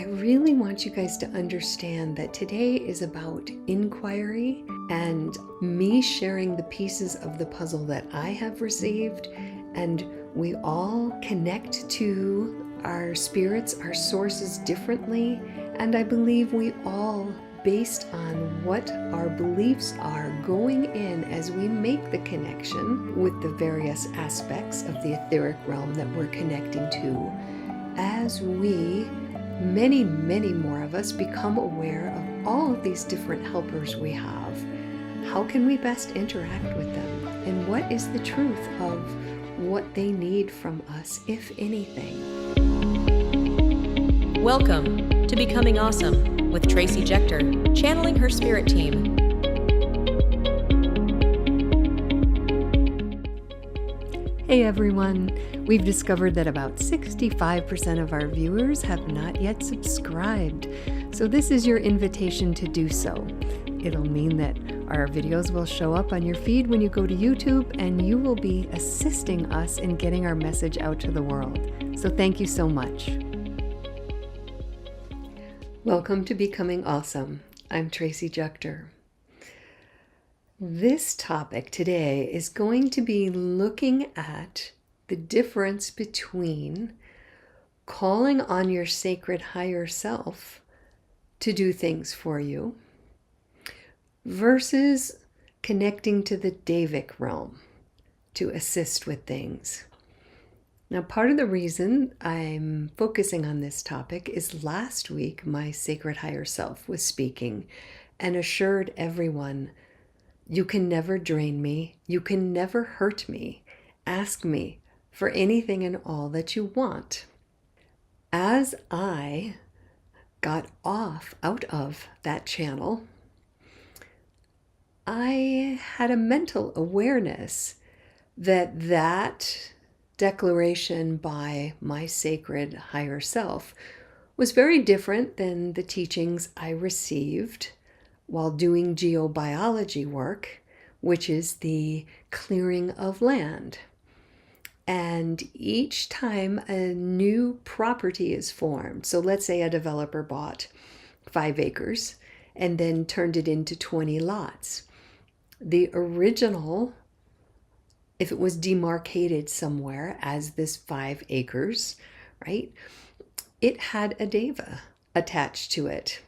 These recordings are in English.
I really want you guys to understand that today is about inquiry and me sharing the pieces of the puzzle that I have received, and we all connect to our spirits, our sources differently, and I believe we all, based on what our beliefs are going in as we make the connection with the various aspects of the etheric realm that we're connecting to, as we, many more of us, become aware of all of these different helpers we have. How can we best interact with them? And what is the truth of what they need from us, if anything? Welcome to Becoming Awesome with Tracy Jechter, channeling her spirit team. Hey everyone! We've discovered that about 65% of our viewers have not yet subscribed, so this is your invitation to do so. It'll mean that our videos will show up on your feed when you go to YouTube, and you will be assisting us in getting our message out to the world. So thank you so much. Welcome to Becoming Awesome. I'm Tracy Jechter. This topic today is going to be looking at the difference between calling on your sacred higher self to do things for you versus connecting to the Devic realm to assist with things. Now, part of the reason I'm focusing on this topic is last week my sacred higher self was speaking and assured everyone, you can never drain me, you can never hurt me, ask me for anything and all that you want. As I got out of that channel, I had a mental awareness that declaration by my sacred higher self was very different than the teachings I received while doing geobiology work, which is the clearing of land. And each time a new property is formed, so let's say a developer bought 5 acres and then turned it into 20 lots. The original, if it was demarcated somewhere as this 5 acres, right, it had a deva attached to it.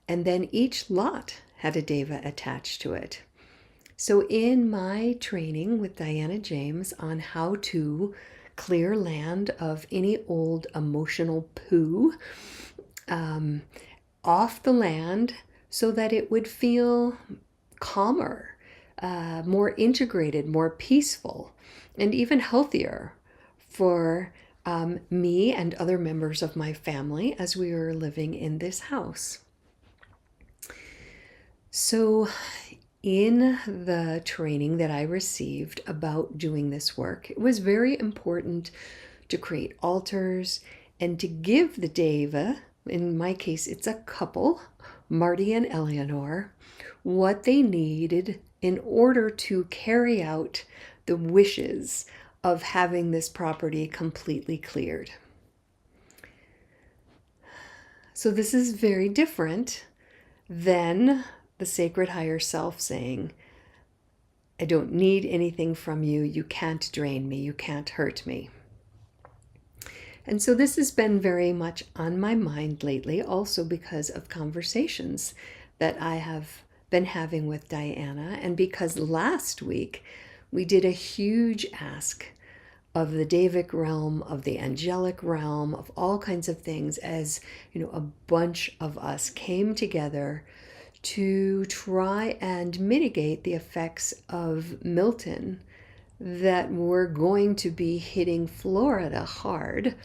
And then each lot had a deva attached to it. So in my training with Diana James on how to clear land of any old emotional poo off the land so that it would feel calmer, more integrated, more peaceful, and even healthier for me and other members of my family as we were living in this house. So in the training that I received about doing this work, it was very important to create altars and to give the deva, in my case it's a couple, Marty and Eleanor, what they needed in order to carry out the wishes of having this property completely cleared. So this is very different than the sacred higher self saying, I don't need anything from you, you can't drain me, you can't hurt me. And so this has been very much on my mind lately, also because of conversations that I have been having with Diana, and because last week we did a huge ask of the Devic realm, of the angelic realm, of all kinds of things, as a bunch of us came together to try and mitigate the effects of Milton that were going to be hitting Florida hard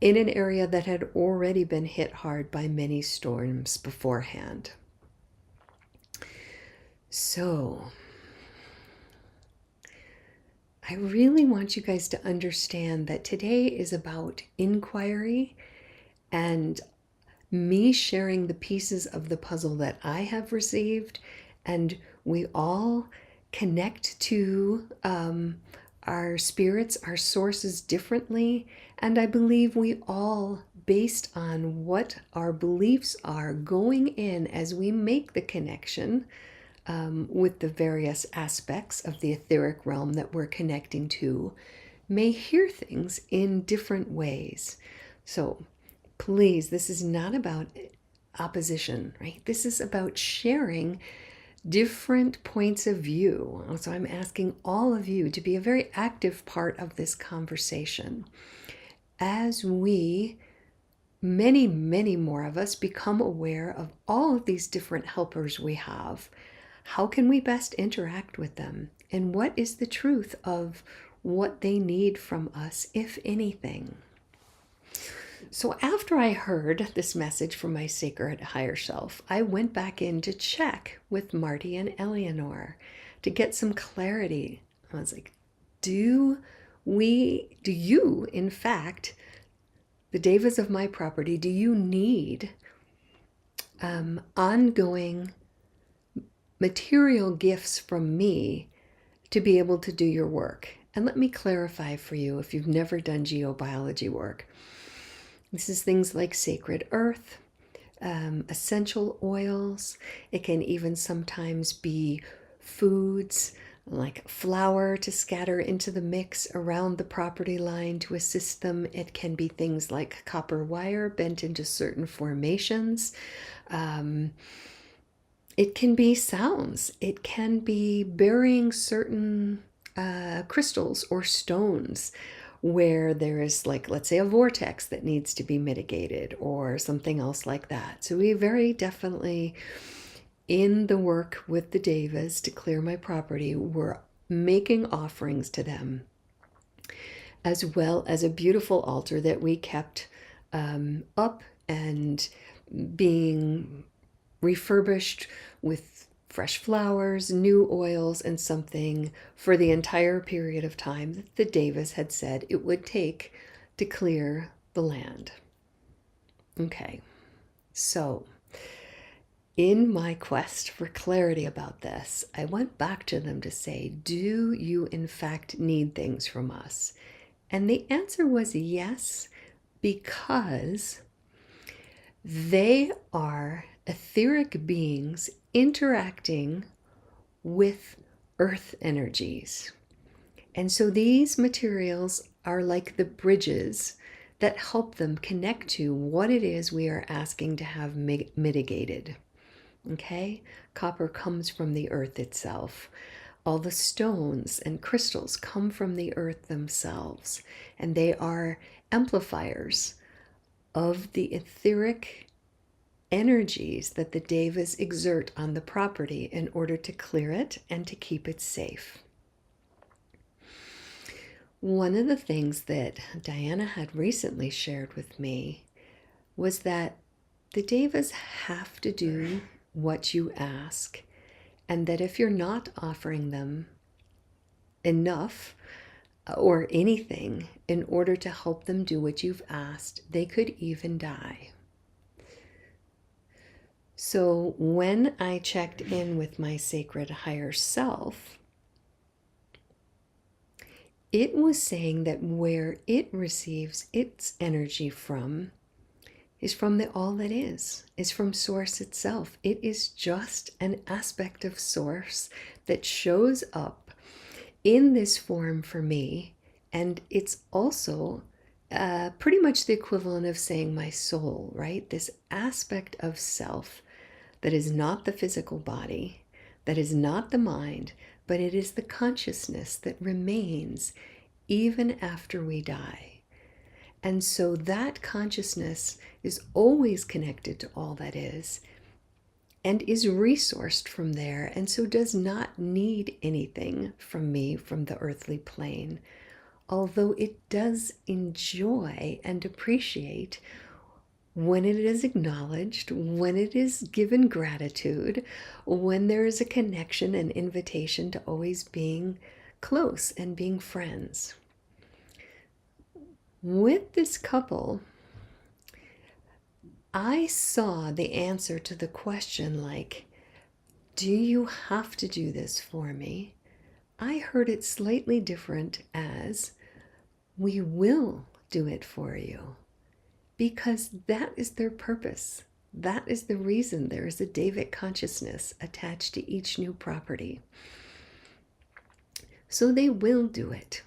in an area that had already been hit hard by many storms beforehand. So I really want you guys to understand that today is about inquiry and me sharing the pieces of the puzzle that I have received, and we all connect to our spirits, our sources differently, and I believe we all, based on what our beliefs are going in as we make the connection with the various aspects of the etheric realm that we're connecting to, may hear things in different ways. So please, this is not about opposition, right? This is about sharing different points of view. So I'm asking all of you to be a very active part of this conversation as we, many, many more of us, become aware of all of these different helpers we have. How can we best interact with them? And what is the truth of what they need from us, if anything? So after I heard this message from my sacred higher self, I went back in to check with Marty and Eleanor to get some clarity. I was like, do you, in fact, the Devas of my property, do you need ongoing material gifts from me to be able to do your work? And let me clarify for you, if you've never done geobiology work, this is things like sacred earth, essential oils. It can even sometimes be foods like flour to scatter into the mix around the property line to assist them. It can be things like copper wire bent into certain formations. It can be sounds. It can be burying certain crystals or stones where there is, like, let's say, a vortex that needs to be mitigated or something else like that. So we very definitely, in the work with the Devas to clear my property, we're making offerings to them, as well as a beautiful altar that we kept up and being refurbished with fresh flowers, new oils, and something for the entire period of time that the Devas had said it would take to clear the land. Okay, so in my quest for clarity about this, I went back to them to say, do you in fact need things from us? And the answer was yes, because they are etheric beings interacting with earth energies. And so these materials are like the bridges that help them connect to what it is we are asking to have mitigated. Okay? Copper comes from the earth itself. All the stones and crystals come from the earth themselves, and they are amplifiers of the etheric energies that the Devas exert on the property in order to clear it and to keep it safe. One of the things that Diana had recently shared with me was that the Devas have to do what you ask, and that if you're not offering them enough or anything in order to help them do what you've asked, they could even die. So when I checked in with my sacred higher self, it was saying that where it receives its energy from is from the all that is from Source itself. It is just an aspect of Source that shows up in this form for me, and it's also pretty much the equivalent of saying my soul, right? This aspect of self that is not the physical body, that is not the mind, but it is the consciousness that remains even after we die. And so that consciousness is always connected to all that is and is resourced from there, and so does not need anything from me from the earthly plane, although it does enjoy and appreciate when it is acknowledged, when it is given gratitude, when there is a connection and invitation to always being close and being friends. With this couple, I saw the answer to the question like, do you have to do this for me? I heard it slightly different as, we will do it for you. because that is their purpose. That is the reason there is a Devic consciousness attached to each new property. So they will do it.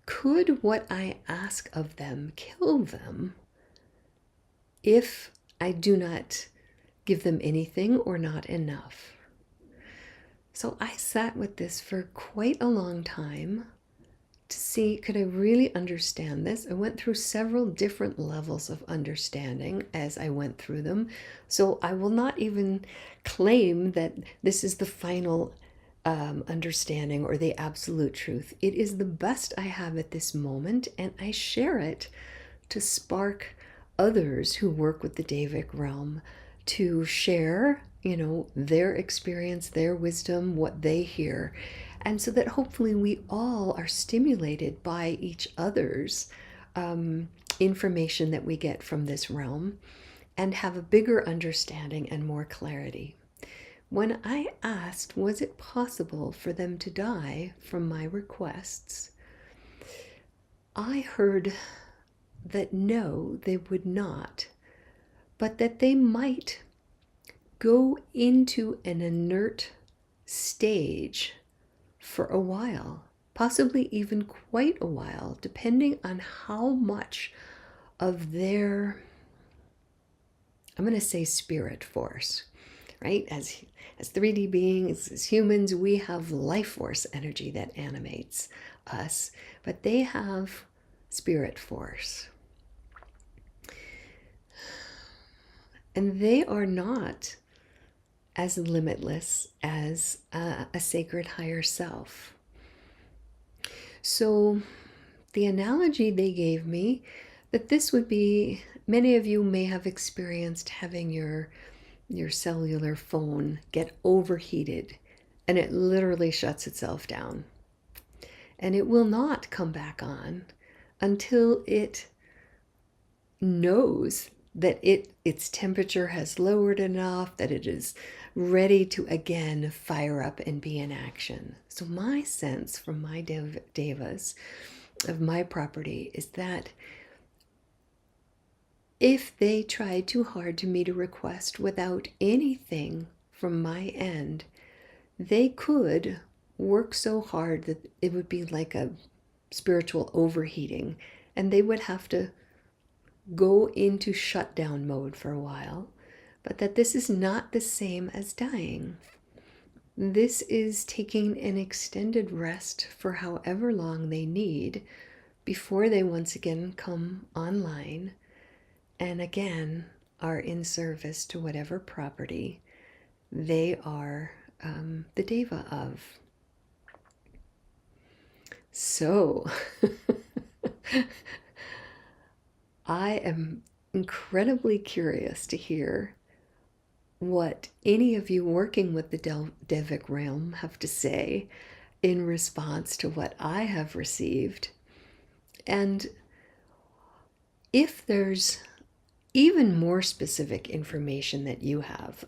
Could what I ask of them kill them if I do not give them anything or not enough? So I sat with this for quite a long time to see, could I really understand this? I went through several different levels of understanding as I went through them. So I will not even claim that this is the final understanding or the absolute truth. It is the best I have at this moment, and I share it to spark others who work with the Devic realm to share, their experience, their wisdom, what they hear. And so that hopefully we all are stimulated by each other's information that we get from this realm and have a bigger understanding and more clarity. When I asked, was it possible for them to die from my requests, I heard that no, they would not, but that they might go into an inert stage for a while, possibly even quite a while, depending on how much of their, I'm going to say spirit force, right? As 3D beings, as humans, we have life force energy that animates us, but they have spirit force. And they are not as limitless as a sacred higher self. So the analogy they gave me, that this would be, many of you may have experienced having your cellular phone get overheated and it literally shuts itself down. And it will not come back on until it knows that its temperature has lowered enough, that it is ready to again fire up and be in action. So my sense from my devas of my property is that if they try too hard to meet a request without anything from my end, they could work so hard that it would be like a spiritual overheating, and they would have to go into shutdown mode for a while, but that this is not the same as dying. This is taking an extended rest for however long they need before they once again come online and again are in service to whatever property they are the Deva of. So I am incredibly curious to hear what any of you working with the Devic realm have to say in response to what I have received. And if there's even more specific information that you have,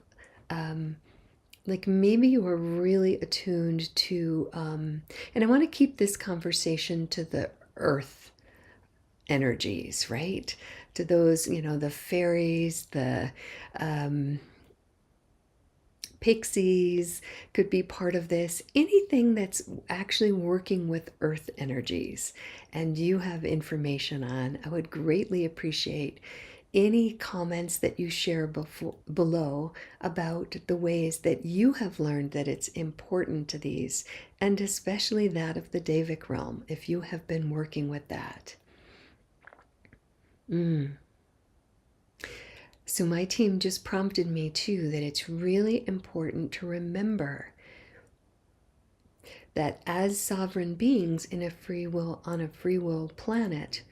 like maybe you are really attuned to, and I want to keep this conversation to the earth energies, right? To those, the fairies, the pixies could be part of this. Anything that's actually working with earth energies and you have information on, I would greatly appreciate any comments that you share below about the ways that you have learned that it's important to these, and especially that of the Devic realm, if you have been working with that. So my team just prompted me too that it's really important to remember that as sovereign beings in a free will, on a free will planet,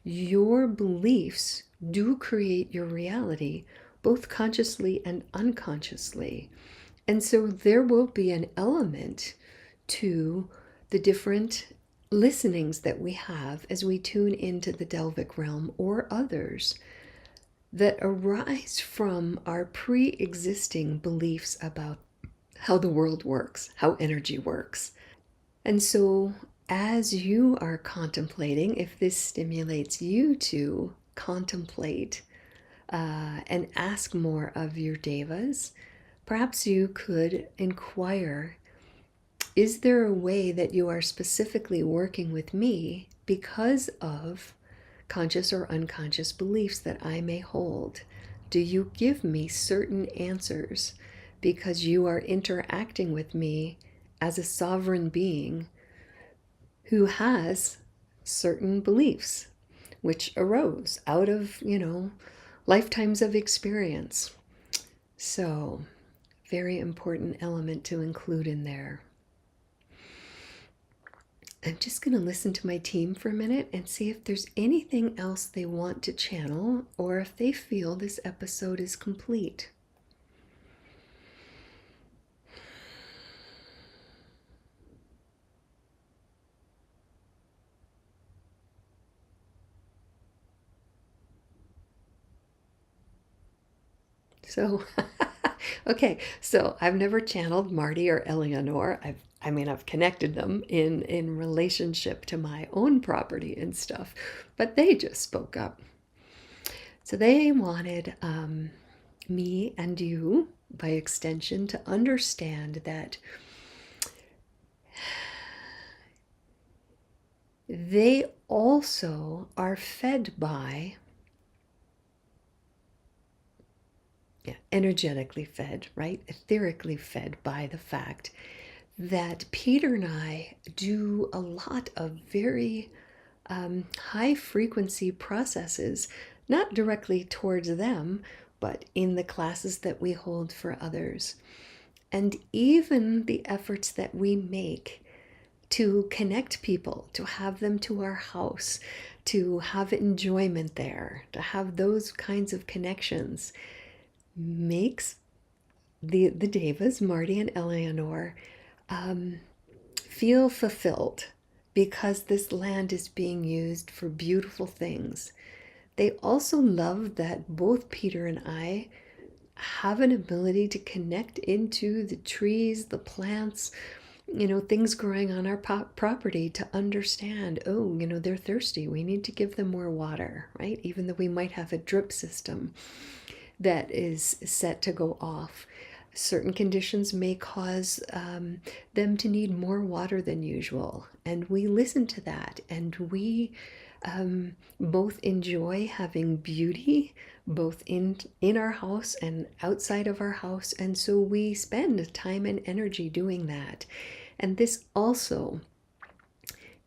your beliefs do create your reality, both consciously and unconsciously. And so there will be an element to the different listenings that we have as we tune into the Devic realm or others that arise from our pre-existing beliefs about how the world works, how energy works. And so as you are contemplating if this stimulates you to contemplate and ask more of your devas, perhaps you could inquire, is there a way that you are specifically working with me because of conscious or unconscious beliefs that I may hold? Do you give me certain answers because you are interacting with me as a sovereign being who has certain beliefs which arose out of, lifetimes of experience? So, very important element to include in there. I'm just going to listen to my team for a minute and see if there's anything else they want to channel or if they feel this episode is complete. So, okay, so I've never channeled Marty or Eleanor. I've connected them in relationship to my own property and stuff, but they just spoke up. So they wanted me and you, by extension, to understand that they also are fed by, energetically fed, right? Etherically fed by the fact that Peter and I do a lot of very high frequency processes, not directly towards them, but in the classes that we hold for others. And even the efforts that we make to connect people, to have them to our house, to have enjoyment there, to have those kinds of connections, makes the Devas, Marty and Eleanor, feel fulfilled because this land is being used for beautiful things. They also love that both Peter and I have an ability to connect into the trees, the plants, things growing on our property, to understand, they're thirsty. We need to give them more water, right? Even though we might have a drip system that is set to go off. Certain conditions may cause them to need more water than usual. And we listen to that, and we both enjoy having beauty, both in our house and outside of our house. And so we spend time and energy doing that. And this also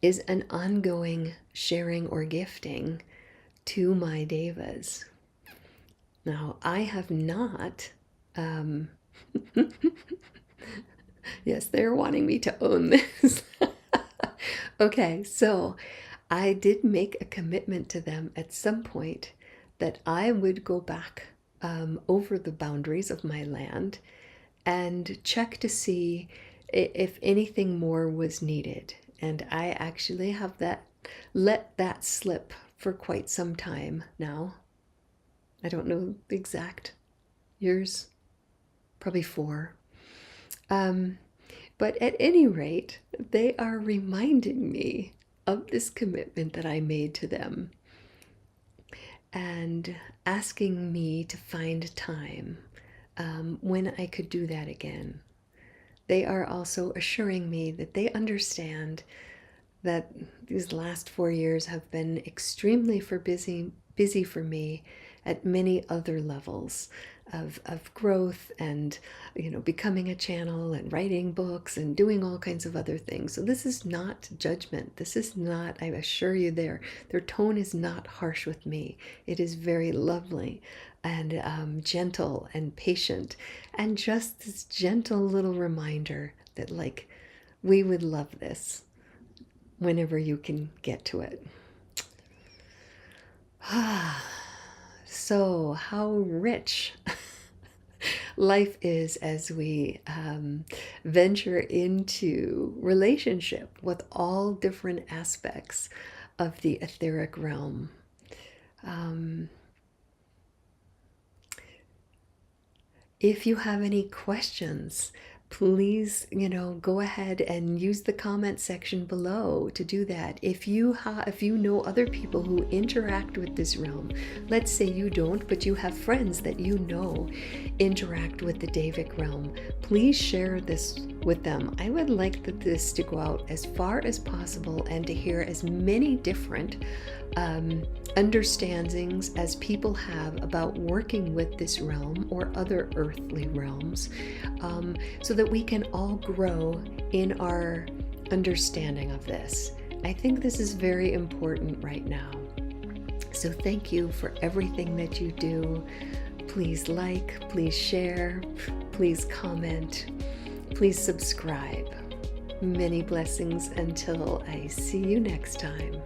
is an ongoing sharing or gifting to my devas. Now, I have not, yes, they're wanting me to own this. Okay, so I did make a commitment to them at some point that I would go back over the boundaries of my land and check to see if anything more was needed. And I actually have let that slip for quite some time now. I don't know the exact years, probably 4. But at any rate, they are reminding me of this commitment that I made to them and asking me to find time when I could do that again. They are also assuring me that they understand that these last 4 years have been extremely busy for me at many other levels of growth and, becoming a channel and writing books and doing all kinds of other things. So this is not judgment. This is not, I assure you, their tone is not harsh with me. It is very lovely and gentle and patient, and just this gentle little reminder that, like, we would love this whenever you can get to it. So how rich life is as we venture into relationship with all different aspects of the etheric realm. If you have any questions, please, go ahead and use the comment section below to do that. If you know other people who interact with this realm, let's say you don't, but you have friends that interact with the Devic realm, please share this with them. I would like this to go out as far as possible and to hear as many different understandings as people have about working with this realm or other earthly realms, so that we can all grow in our understanding of this. I think this is very important right now. So thank you for everything that you do. Please like, please share, please comment, please subscribe. Many blessings until I see you next time.